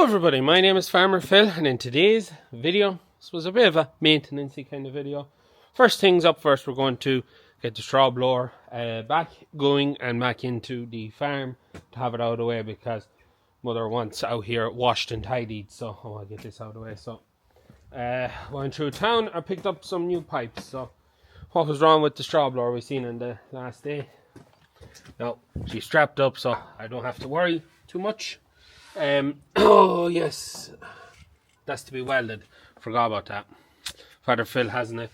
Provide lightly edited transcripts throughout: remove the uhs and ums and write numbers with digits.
everybody, my name is Farmer Phil, and in today's video, this was a bit of a maintenance-y kind of video. First things up first, we're going to get the straw blower back going and back into the farm to have it out of the way, because Mother wants out here washed and tidied, so I want to get this out of the way. So went through town, I picked up some new pipes. So what was wrong with the straw blower we seen on the last day? Now she's strapped up, so I don't have to worry too much. Oh yes, that's to be welded. Forgot about that. Father Phil hasn't it.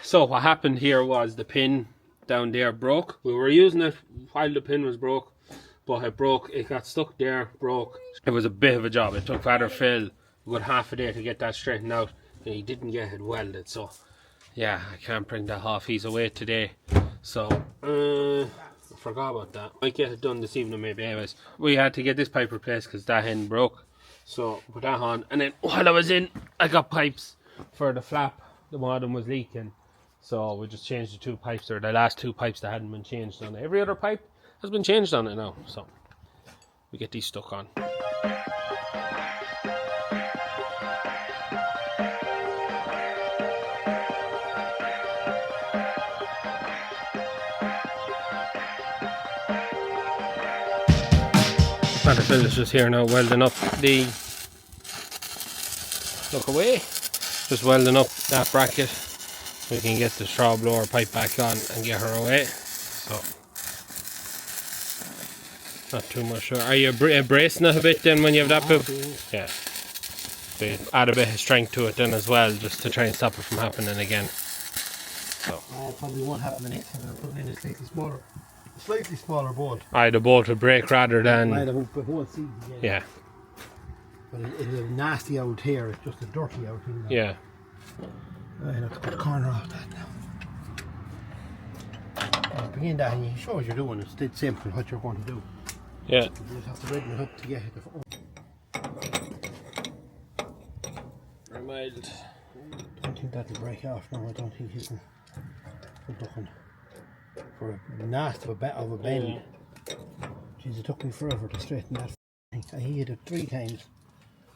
So what happened here was the pin down there broke. We were using it while the pin was broke, but it broke. It got stuck there, broke. It was a bit of a job. It took Father Phil a good half a day to get that straightened out, and he didn't get it welded. So yeah, I can't bring that off. He's away today, so I forgot about that. Might get it done this evening maybe. Anyways, we had to get this pipe replaced because that end broke, so put that on. And then while I was in, I got pipes for the flap. The one of them was leaking, so we just changed the two pipes, or the last two pipes that hadn't been changed on it. Every other pipe has been changed on it now, so we get these stuck on. Father Phil is just here now welding up the, look away, just welding up that bracket so we can get the straw blower pipe back on and get her away. So not too much. Are you bracing it a bit then when you have that poop? Yeah. So you add a bit of strength to it then as well, just to try and stop it from happening again. So probably won't happen the next time. I'm putting in a slightly smaller bolt. Aye, the bolt would break rather than. Aye, the whole season. Yeah. But it's a nasty out here. It's just a dirty out here. Yeah. I have to put a corner off that now. Begin that, and you show what you're doing. It's dead simple what you're going to do. Yeah. You just have to redden it up to get it. Very mild. I don't think that'll break off now. I don't think he's looking for a nasty of a bend. Jeez, it took me forever to straighten that thing. I hit it 3 times.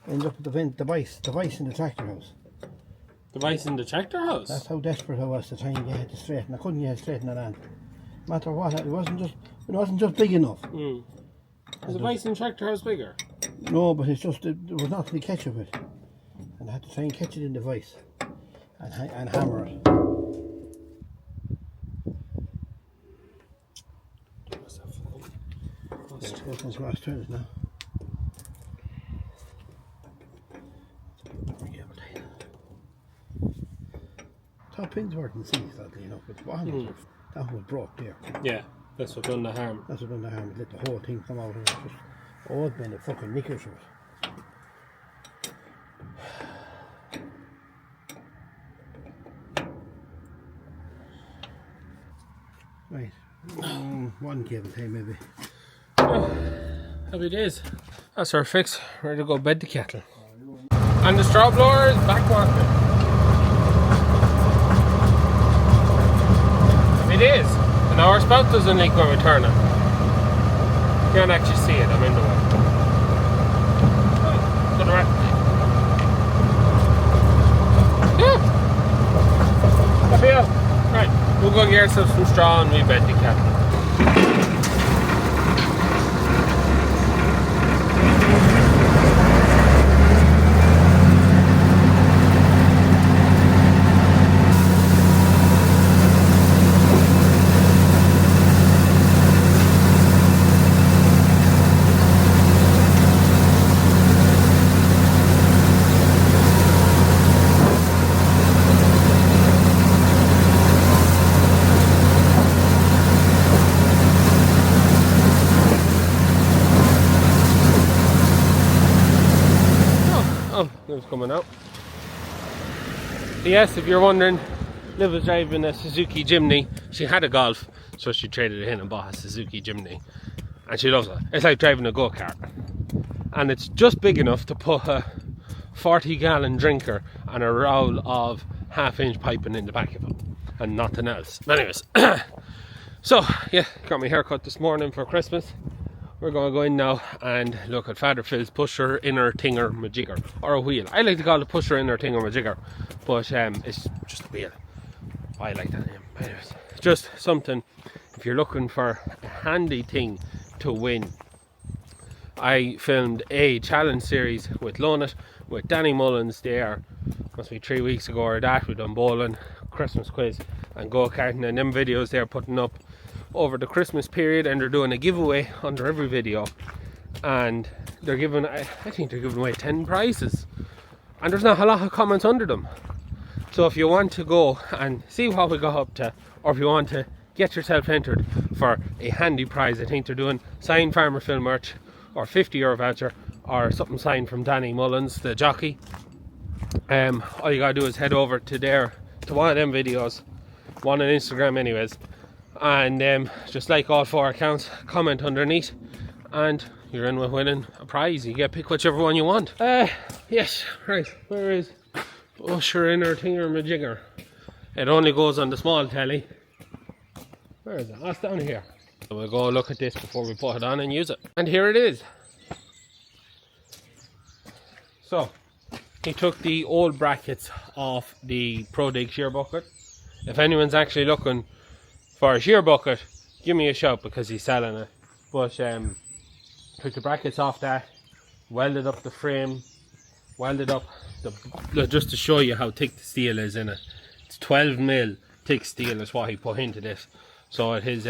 Ended up with the vice in the tractor house. The vice in the tractor house? That's how desperate I was to try and get it straightened. I couldn't get it straightened it on. No matter what, it wasn't just big enough. Mm. Is the vice in the tractor house bigger? No, but it's just there was nothing to catch it with. And I had to try and catch it in the vice and hammer it. Those grass turns now. Top pins weren't in seas, sadly enough, but that was broke there. Yeah, that's what done the harm. That's what done the harm. It let the whole thing come out, and it's just all been a fucking knickers of it. Right, one cable time maybe. Happy days. That's our fix. Ready to go bed the kettle. And the straw blower is back working. Happy days. And our spout doesn't leak when we turn it. You can't actually see it. I'm in the way. To the right. Yeah. Happy out. Right. We'll go get ourselves some straw and we bed the kettle. It was coming out. Yes, if you're wondering, Liv was driving a Suzuki Jimny. She had a Golf, so she traded it in and bought a Suzuki Jimny, and she loves it. It's like driving a go-kart, and it's just big enough to put a 40-gallon drinker and a roll of half-inch piping in the back of it, and nothing else. Anyways, so yeah, got my haircut this morning for Christmas. we're going to go in now and look at Father Phil's pusher, inner, tinger, majigger, or a wheel. I like to call it pusher, inner, tinger, majigger, but it's just a wheel. I like that name. Anyways, just something if you're looking for a handy thing to win. I filmed a challenge series with Lonit, with Danny Mullins there, must be 3 weeks ago or that. We've done bowling, Christmas quiz and go-karting, and them videos they're putting up over the Christmas period, and they're doing a giveaway under every video, and they're giving, I think they're giving away 10 prizes, and there's not a lot of comments under them. So if you want to go and see what we got up to, or if you want to get yourself entered for a handy prize, I think they're doing signed Farmer Phil merch, or €50 voucher, or something signed from Danny Mullins, the jockey. All you gotta do is head over to one of them videos, one on Instagram anyways, and just like all 4 accounts, comment underneath, and you're in with winning a prize. You get pick whichever one you want. Yes, right, where is pusher, inner, tinger, majigger? It only goes on the small telly. Where is it? Oh, it's down here. So we'll go look at this before we put it on and use it. And here it is. So he took the old brackets off the Pro Dig shear bucket. If anyone's actually looking for a shear bucket, give me a shout because he's selling it. But took the brackets off that, welded up the frame, welded up the, just to show you how thick the steel is in it. It's 12mm thick steel is what he put into this. So it is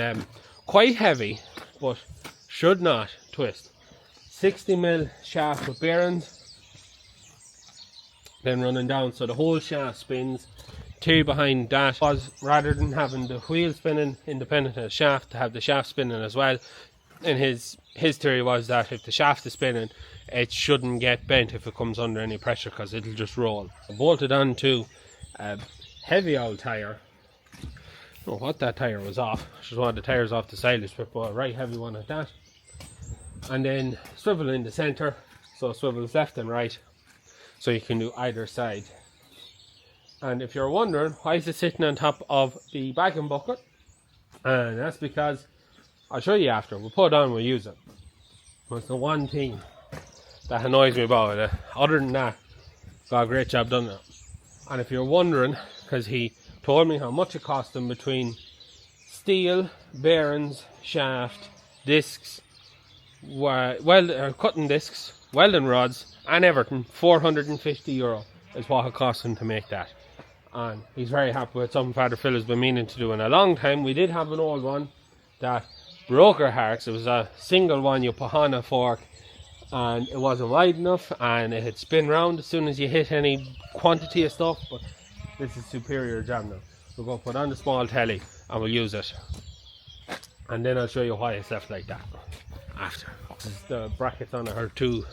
quite heavy, but should not twist. 60mm shaft with bearings, then running down so the whole shaft spins. Theory behind that was, rather than having the wheel spinning independent of the shaft, to have the shaft spinning as well. And his theory was that if the shaft is spinning, it shouldn't get bent if it comes under any pressure, because it'll just roll. I bolted onto a heavy old tyre. I don't know what that tyre was off. Just one of the tyres off the silage strip, but a right heavy one at that. And then swivel in the centre, so swivels left and right, so you can do either side. And if you're wondering why is it sitting on top of the bagging bucket, and that's because I'll show you after. We'll put it on, we'll use it. But the one thing that annoys me about it, other than that, got a great job done now. And if you're wondering, because he told me how much it cost him between steel, bearings, shaft, discs, cutting discs, welding rods and everything, €450 is what it cost him to make that. And he's very happy with something Father Phil has been meaning to do in a long time. We did have an old one that broke our hearts. It was a single one you put on a fork, and it wasn't wide enough, and it had spin round as soon as you hit any quantity of stuff. But this is superior job now. We're going to put on the small telly and we'll use it, and then I'll show you why it's left like that after. The brackets on it are too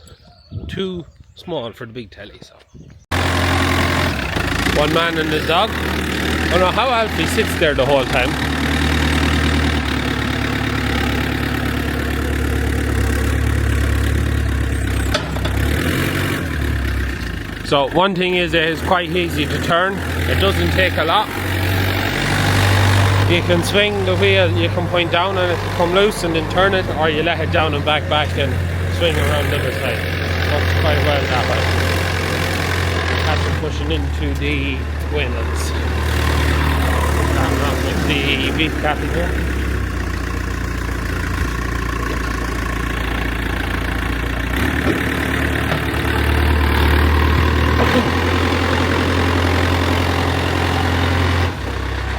small for the big telly, so one man and his dog. I don't know how Alfie sits there the whole time. So one thing is, it is quite easy to turn. It doesn't take a lot. You can swing the wheel, you can point down on it to come loose and then turn it, or you let it down and back and swing around the other side. Works quite well that way. After pushing into the wheels. Along with the beef cattle here.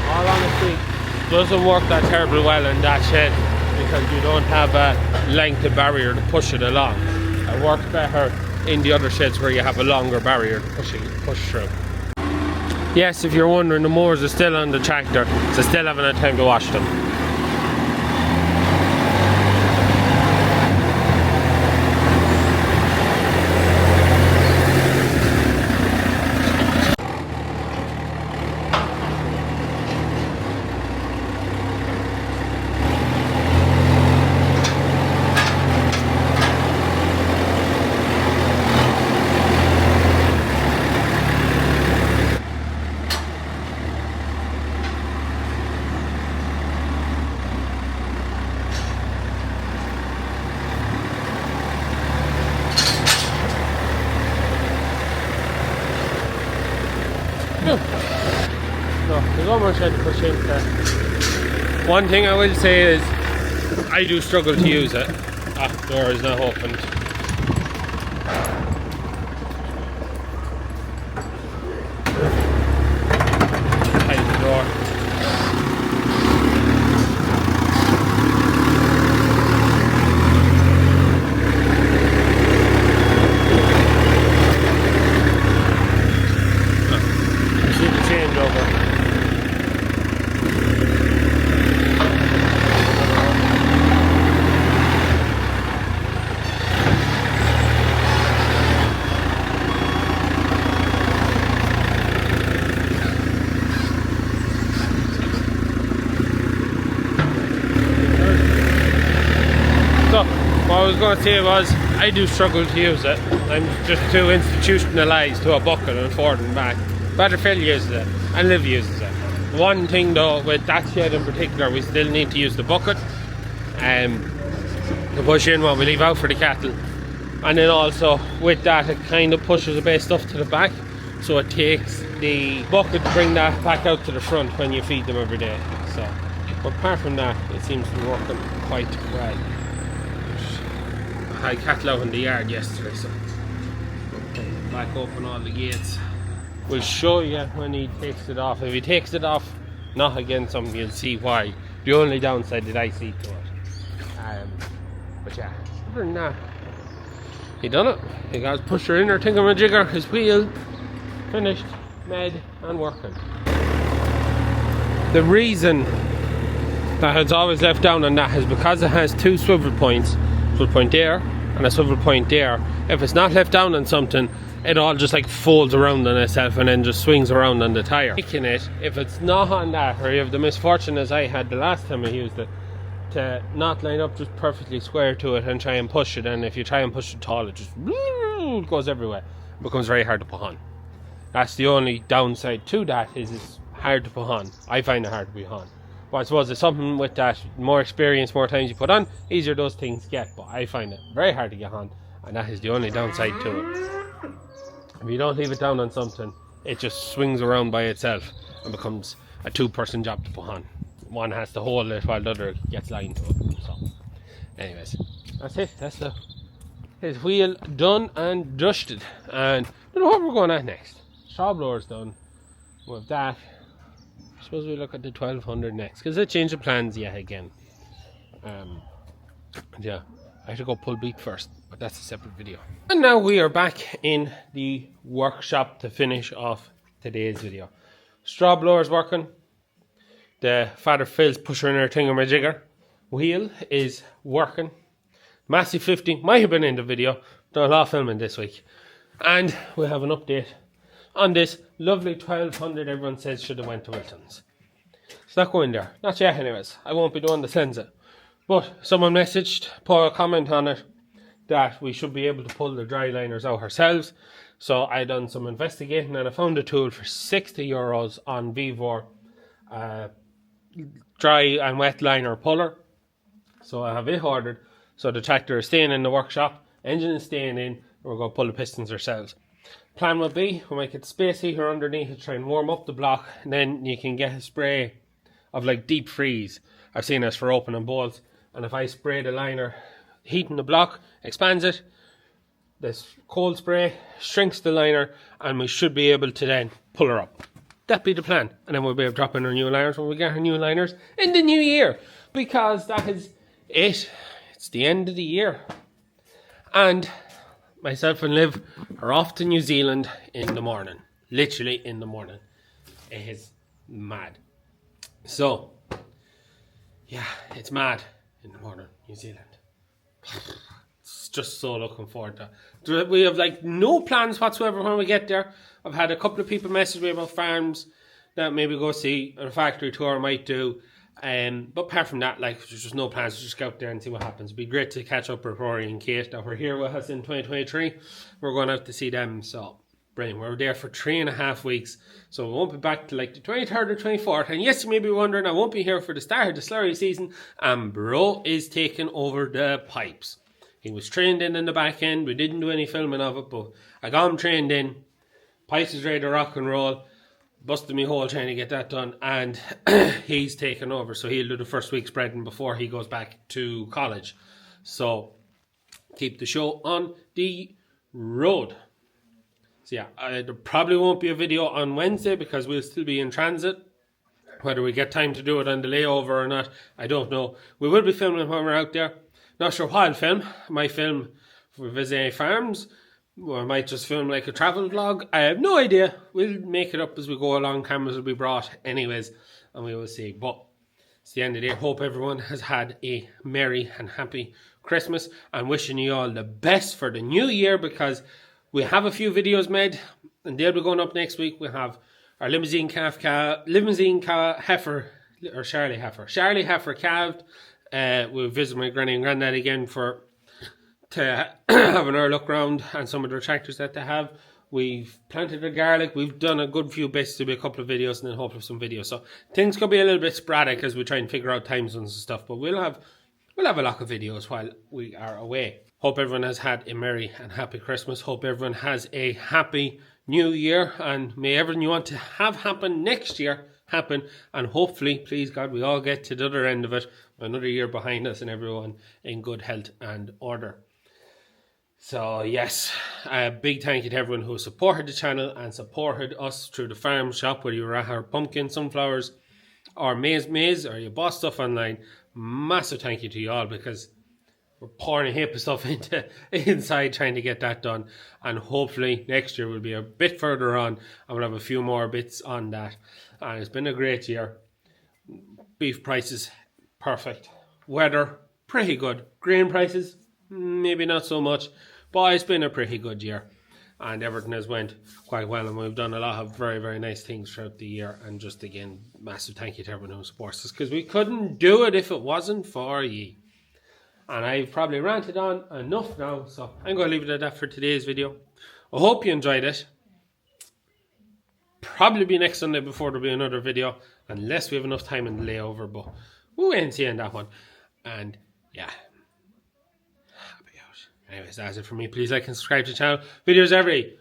All honesty, doesn't work that terribly well in that shed because you don't have a length of barrier to push it along. It works better in the other sheds where you have a longer barrier to push through. Yes, if you're wondering, the mowers are still on the tractor, so still haven't had time to wash them. So there's one more shed to push into. One thing I will say is I do struggle to use it. The door is not opened. Tight the door. See the changeover. So, what I was going to say was, I do struggle to use it. I'm just too institutionalised to a bucket and forward and back. Better Phil uses it, and Liv uses it. One thing though, with that shed in particular, we still need to use the bucket to push in what we leave out for the cattle. And then also, with that, it kind of pushes a bit of stuff to the back, so it takes the bucket to bring that back out to the front when you feed them every day. So, but apart from that, it seems to be working quite well. I had cattle out in the yard yesterday, so back open all the gates. We'll show you when he takes it off. If he takes it off, not again something, you'll see why. The only downside that I see to it. But yeah, other than that, he done it. He got his pusher in there, thingamajigger, his wheel finished, made and working. The reason that it's always left down on that is because it has two swivel points. Swivel point there and a swivel point there. If it's not left down on something, it all just like folds around on itself and then just swings around on the tyre. Making it, if it's not on that, or you have the misfortune as I had the last time I used it, to not line up just perfectly square to it and try and push it, and if you try and push it tall, it just goes everywhere. It becomes very hard to put on. That's the only downside to that, is it's hard to put on. I find it hard to put on. But I suppose it's something with that, more experience, more times you put on, easier those things get. But I find it very hard to get on, and that is the only downside to it. If you don't leave it down on something, it just swings around by itself and becomes a two-person job to put on. One has to hold it while the other gets lined to it. So, anyways, that's it. That's his wheel done and dusted. And I don't know what we're going at next. Straw blower's done. With that, I suppose we look at the 1200 next, because they changed the plans yet again. Yeah, I have to go pull beet first, but that's a separate video. And now we are back in the workshop to finish off today's video. Straw blower's working. The Father Phil's pusher in her thingamajigger wheel is working. Massive 50 might have been in the video. Done a lot of filming this week. And we have an update on this lovely 1200 everyone says should have went to Wilton's. It's not going there. Not yet anyways. I won't be doing the sensor. But someone messaged, put a comment on it, that we should be able to pull the dry liners out ourselves. So I done some investigating and I found a tool for €60 on Vivor. Dry and wet liner puller. So I have it ordered. So the tractor is staying in the workshop, engine is staying in, and we're going to pull the pistons ourselves. Plan would be, we'll make it space heater underneath to try and warm up the block, and then you can get a spray of like deep freeze. I've seen this for opening bolts, and if I spray the liner, heating the block, expands it, this cold spray shrinks the liner, and we should be able to then pull her up. That'd be the plan, and then we'll be able to drop in our new liners when we get our new liners in the new year, because that is it. It's the end of the year, and myself and Liv are off to New Zealand in the morning. Literally in the morning. It is mad. So, yeah, it's mad in the morning, New Zealand. It's just so looking forward to it. We have like no plans whatsoever when we get there. I've had a couple of people message me about farms that maybe go see, a factory tour I might do. But apart from that, like, there's just no plans to just go out there and see what happens. It'd be great to catch up with Rory and Kate that were here with us in 2023. We're going out to see them, so brilliant. We're there for 3.5 weeks, so we won't be back to like the 23rd or 24th. And yes, you may be wondering, I won't be here for the start of the slurry season, and Bro is taking over the pipes. He was trained in the back end. We didn't do any filming of it, but I got him trained in. Pipes is ready to rock and roll. busted me hole trying to get that done, and he's taken over, so he'll do the first week's breading before he goes back to college. So keep the show on the road. So yeah, there probably won't be a video on Wednesday because we'll still be in transit. Whether we get time to do it on the layover or not, I don't know. We will be filming when we're out there. Not sure what I'll film. I might film if we visit any farms, or I might just film like a travel vlog. I have no idea. We'll make it up as we go along. Cameras will be brought anyways, and we will see. But it's the end of the day. Hope everyone has had a merry and happy Christmas, and wishing you all the best for the new year, because we have a few videos made and they'll be going up next week. We have our Charlie heifer calved. We'll visit my granny and granddad again to have an look round and some of the tractors that they have. We've planted the garlic. We've done a good few bits. There'll be a couple of videos and then hopefully some videos. So things could be a little bit sporadic as we try and figure out time zones and stuff. But we'll have a lot of videos while we are away. Hope everyone has had a merry and happy Christmas. Hope everyone has a happy new year. And may everything you want to have happen next year happen. And hopefully, please God, we all get to the other end of it. Another year behind us and everyone in good health and order. So yes, a big thank you to everyone who supported the channel and supported us through the farm shop, whether you were at our pumpkin, sunflowers, or maize, or you bought stuff online. Massive thank you to you all, because we're pouring a heap of stuff inside trying to get that done, and hopefully next year we'll be a bit further on and we'll have a few more bits on that. And it's been a great year. Beef prices perfect, weather pretty good, grain prices maybe not so much, but it's been a pretty good year and everything has went quite well, and we've done a lot of very, very nice things throughout the year. And just again, massive thank you to everyone who supports us, because we couldn't do it if it wasn't for ye. And I've probably ranted on enough now, so I'm going to leave it at that for today's video. I hope you enjoyed it. Probably be next Sunday before there'll be another video, unless we have enough time in the layover, but we'll wait and see on that one. And yeah, happy out. Anyways, that's it for me. Please like and subscribe to the channel. Videos every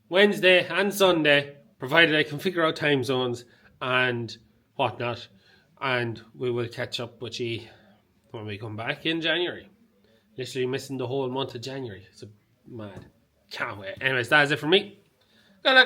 Wednesday and Sunday, provided I can figure out time zones and whatnot. And we will catch up with you when we come back in January. Literally missing the whole month of January. It's mad. Can't wait. Anyways, that's it for me. Good luck.